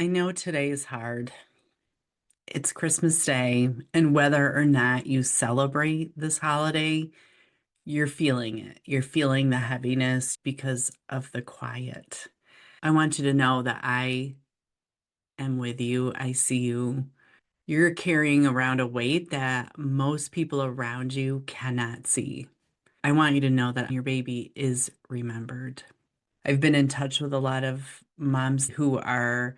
I know today is hard. It's Christmas Day, and whether or not you celebrate this holiday, you're feeling it. You're feeling the heaviness because of the quiet. I want you to know that I am with you. I see you. You're carrying around a weight that most people around you cannot see. I want you to know that your baby is remembered. I've been in touch with a lot of moms who are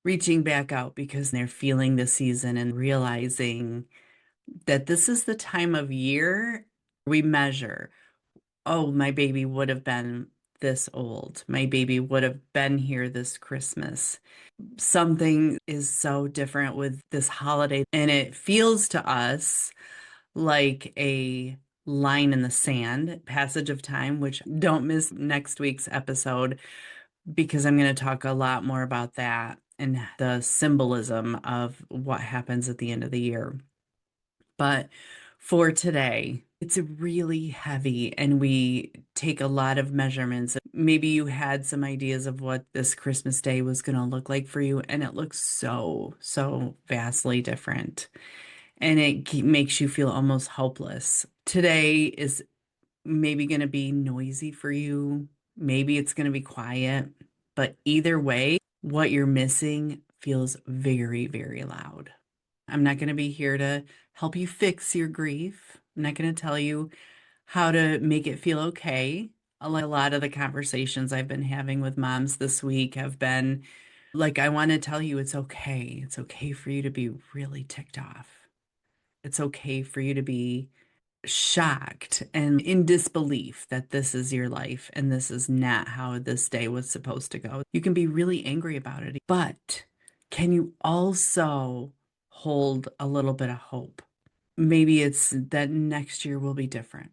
reaching back out because they're feeling the season and realizing that this is the time of year we measure. Oh, my baby would have been this old. My baby would have been here this Christmas. Something is so different with this holiday, and it feels to us like a line in the sand, passage of time, which don't miss next week's episode because I'm going to talk a lot more about that and the symbolism of what happens at the end of the year. But for today, it's really heavy and we take a lot of measurements. Maybe you had some ideas of what this Christmas day was going to look like for you, and it looks so vastly different. And it makes you feel almost hopeless. Today is maybe going to be noisy for you. Maybe it's going to be quiet. But either way, what you're missing feels very loud. I'm not going to be here to help you fix your grief. I'm not going to tell you how to make it feel okay. A lot of the conversations I've been having with moms this week have been like, I want to tell you it's okay. It's okay for you to be really ticked off. It's okay for you to be shocked and in disbelief that this is your life and this is not how this day was supposed to go. You can be really angry about it, but can you also hold a little bit of hope? Maybe it's that next year will be different.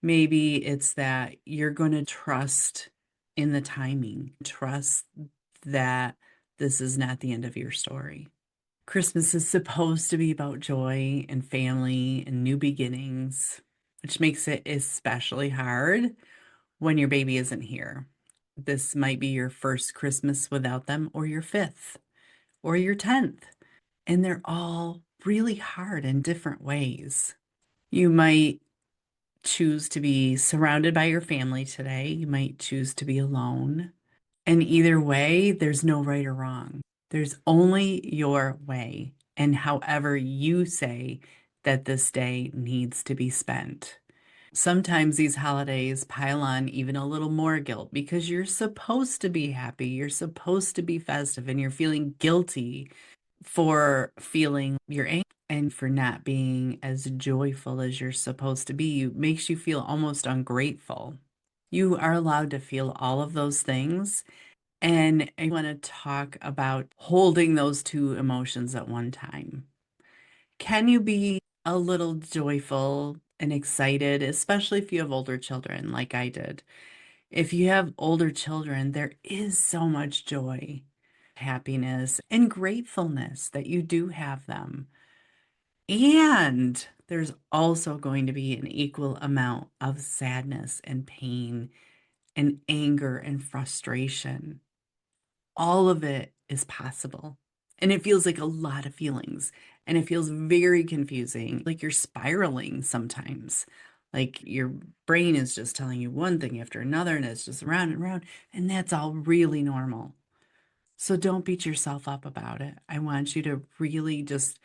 Maybe it's that you're going to trust in the timing, trust that this is not the end of your story. Christmas is supposed to be about joy and family and new beginnings, which makes it especially hard when your baby isn't here. This might be your first Christmas without them, or your fifth, or your 10th. And they're all really hard in different ways. You might choose to be surrounded by your family today. You might choose to be alone. And either way, there's no right or wrong. There's only your way and however you say that this day needs to be spent. Sometimes these holidays pile on even a little more guilt because you're supposed to be happy, you're supposed to be festive, and you're feeling guilty for feeling your anger and for not being as joyful as you're supposed to be. It makes you feel almost ungrateful. You are allowed to feel all of those things, and I want to talk about holding those two emotions at one time. Can you be a little joyful and excited, especially if you have older children like I did? If you have older children, there is so much joy, happiness, and gratefulness that you do have them. And there's also going to be an equal amount of sadness and pain and anger and frustration. All of it is possible. And it feels like a lot of feelings. And it feels very confusing, like you're spiraling sometimes. Like your brain is just telling you one thing after another, and it's just round and round. And that's all really normal. So don't beat yourself up about it. I want you to really just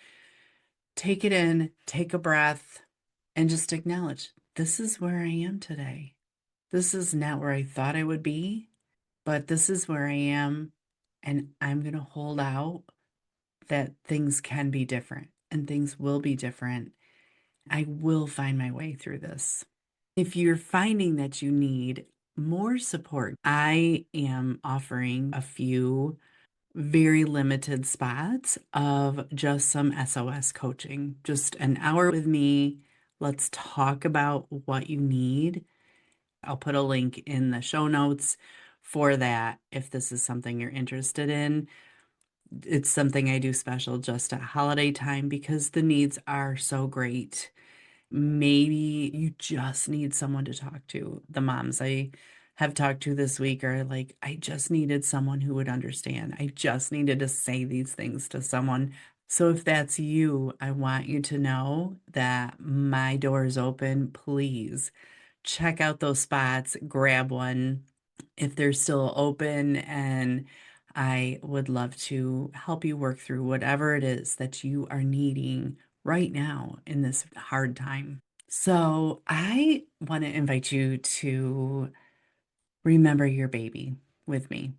take it in, take a breath, and just acknowledge this is where I am today. This is not where I thought I would be, but this is where I am. And I'm going to hold out that things can be different and things will be different. I will find my way through this. If you're finding that you need more support, I am offering a few very limited spots of just some SOS coaching, just an hour with me. Let's talk about what you need. I'll put a link in the show notes for that if this is something you're interested in. It's something I do special just at holiday time because the needs are so great. Maybe you just need someone to talk to. The moms I have talked to this week are like, I just needed someone who would understand. I just needed to say these things to someone. So if that's you, I want you to know that my door is open. Please check out those spots, grab one if they're still open, and I would love to help you work through whatever it is that you are needing right now in this hard time. So, I want to invite you to remember your baby with me.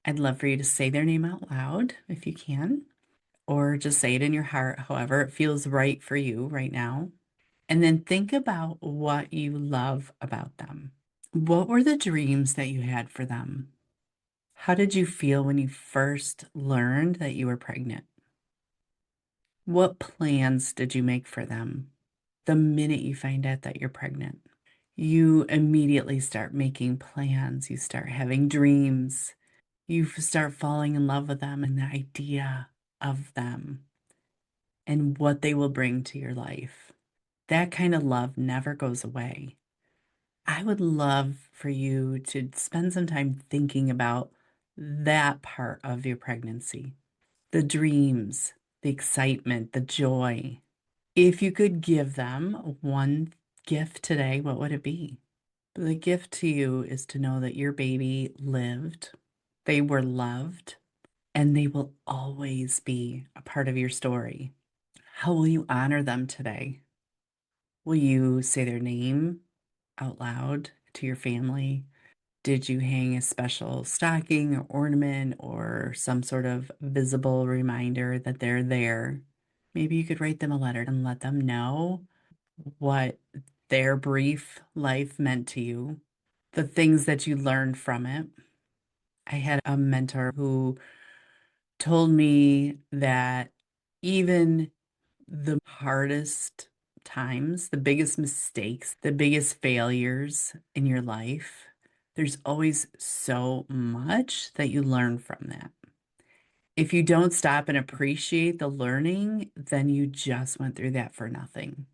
I'd love for you to say their name out loud if you can, or just say it in your heart, however it feels right for you right now. And then think about what you love about them. What were the dreams that you had for them? How did you feel when you first learned that you were pregnant? What plans did you make for them the minute you find out that you're pregnant? You immediately start making plans. You start having dreams. You start falling in love with them and the idea of them and what they will bring to your life. That kind of love never goes away. I would love for you to spend some time thinking about that part of your pregnancy, the dreams, the excitement, the joy. If you could give them one gift today, what would it be? The gift to you is to know that your baby lived, they were loved, and they will always be a part of your story. How will you honor them today? Will you say their name out loud to your family? Did you hang a special stocking or ornament or some sort of visible reminder that they're there? Maybe you could write them a letter and let them know what their brief life meant to you, the things that you learned from it. I had a mentor who told me that even the hardest times, the biggest mistakes, the biggest failures in your life, there's always so much that you learn from that. If you don't stop and appreciate the learning, then you just went through that for nothing.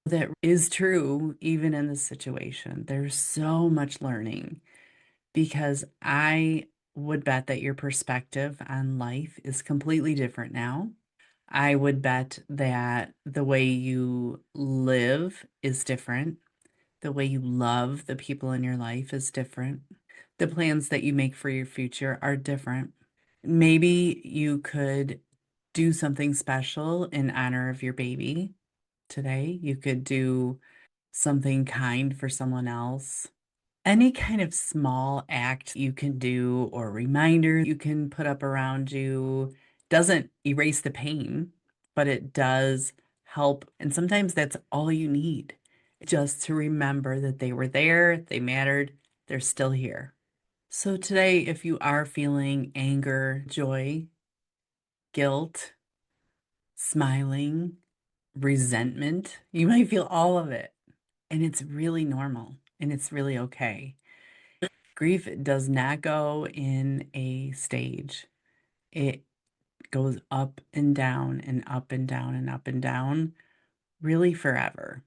That is true even in this situation. There's so much learning because I would bet that your perspective on life is completely different now. I would bet that the way you live is different. The way you love the people in your life is different. The plans that you make for your future are different. Maybe you could do something special in honor of your baby today. You could do something kind for someone else. Any kind of small act you can do or reminder you can put up around you doesn't erase the pain, but it does help. And sometimes that's all you need, just to remember that they were there, they mattered, they're still here. So today, if you are feeling anger, joy, guilt, smiling, resentment, you might feel all of it. And it's really normal and it's really okay. Grief does not go in a stage. It goes up and down and up and down and up and down, really forever.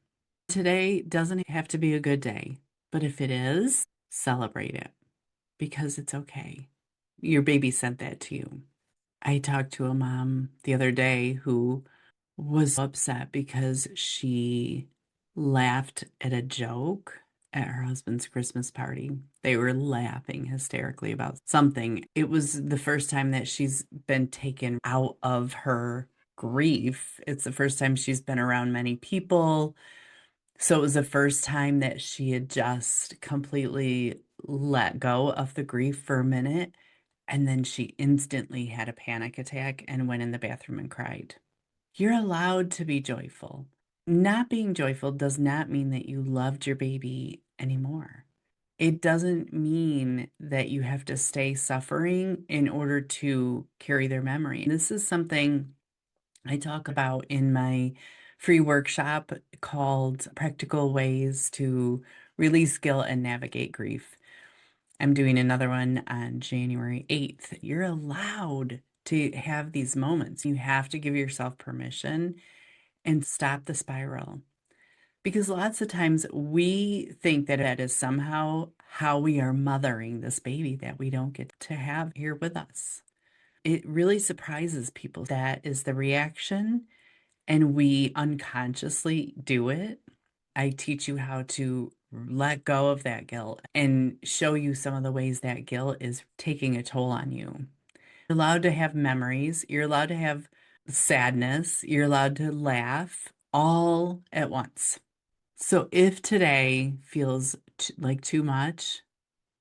Today doesn't have to be a good day, but if it is, celebrate it because it's okay. Your baby sent that to you. I talked to a mom the other day who was upset because she laughed at a joke at her husband's Christmas party. They were laughing hysterically about something. It was the first time that she's been taken out of her grief. It's the first time she's been around many people. So it was the first time that she had just completely let go of the grief for a minute. And then she instantly had a panic attack and went in the bathroom and cried. You're allowed to be joyful. Not being joyful does not mean that you loved your baby anymore. It doesn't mean that you have to stay suffering in order to carry their memory. This is something I talk about in my free workshop called Practical Ways to Release Guilt and Navigate Grief. I'm doing another one on January 8th. You're allowed to have these moments. You have to give yourself permission and stop the spiral. Because lots of times we think that that is somehow how we are mothering this baby that we don't get to have here with us. It really surprises people. That is the reaction, and we unconsciously do it. I teach you how to let go of that guilt and show you some of the ways that guilt is taking a toll on you. You're allowed to have memories, you're allowed to have sadness, you're allowed to laugh all at once. So if today feels like too much,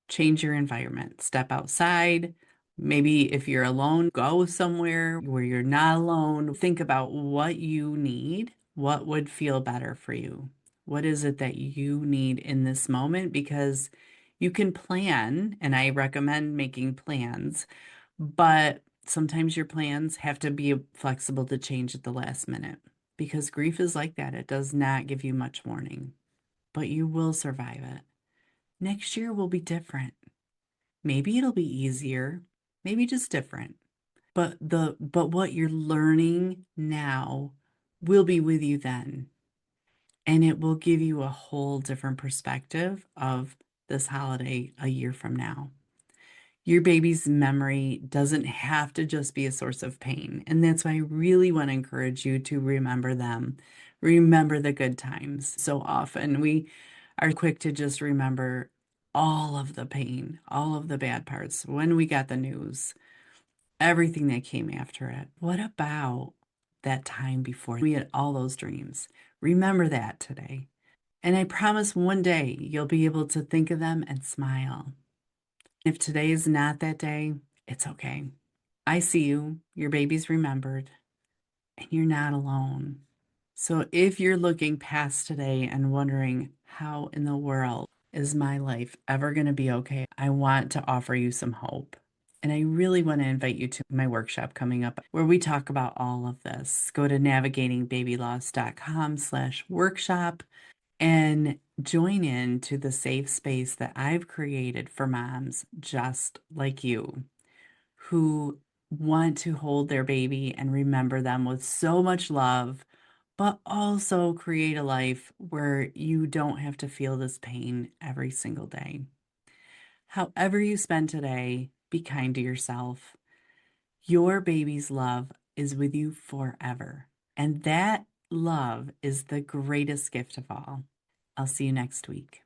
change your environment. Step outside. Maybe if you're alone, go somewhere where you're not alone. Think about what you need. What would feel better for you? What is it that you need in this moment? Because you can plan, and I recommend making plans, but sometimes your plans have to be flexible to change at the last minute because grief is like that. It does not give you much warning, but you will survive it. Next year will be different. Maybe it'll be easier, maybe just different. But what you're learning now will be with you then. And it will give you a whole different perspective of this holiday a year from now. Your baby's memory doesn't have to just be a source of pain. And that's why I really want to encourage you to remember them. Remember the good times. So often we are quick to just remember all of the pain, all of the bad parts, when we got the news, everything that came after it. What about that time before we had all those dreams? Remember that today. And I promise one day you'll be able to think of them and smile. If today is not that day, it's okay. I see you, your baby's remembered, and you're not alone. So if you're looking past today and wondering, how in the world is my life ever going to be okay? I want to offer you some hope. And I really want to invite you to my workshop coming up where we talk about all of this. Go to navigatingbabyloss.com/workshop and join in to the safe space that I've created for moms just like you who want to hold their baby and remember them with so much love, but also create a life where you don't have to feel this pain every single day. However, you spend today, be kind to yourself. Your baby's love is with you forever. And that love is the greatest gift of all. I'll see you next week.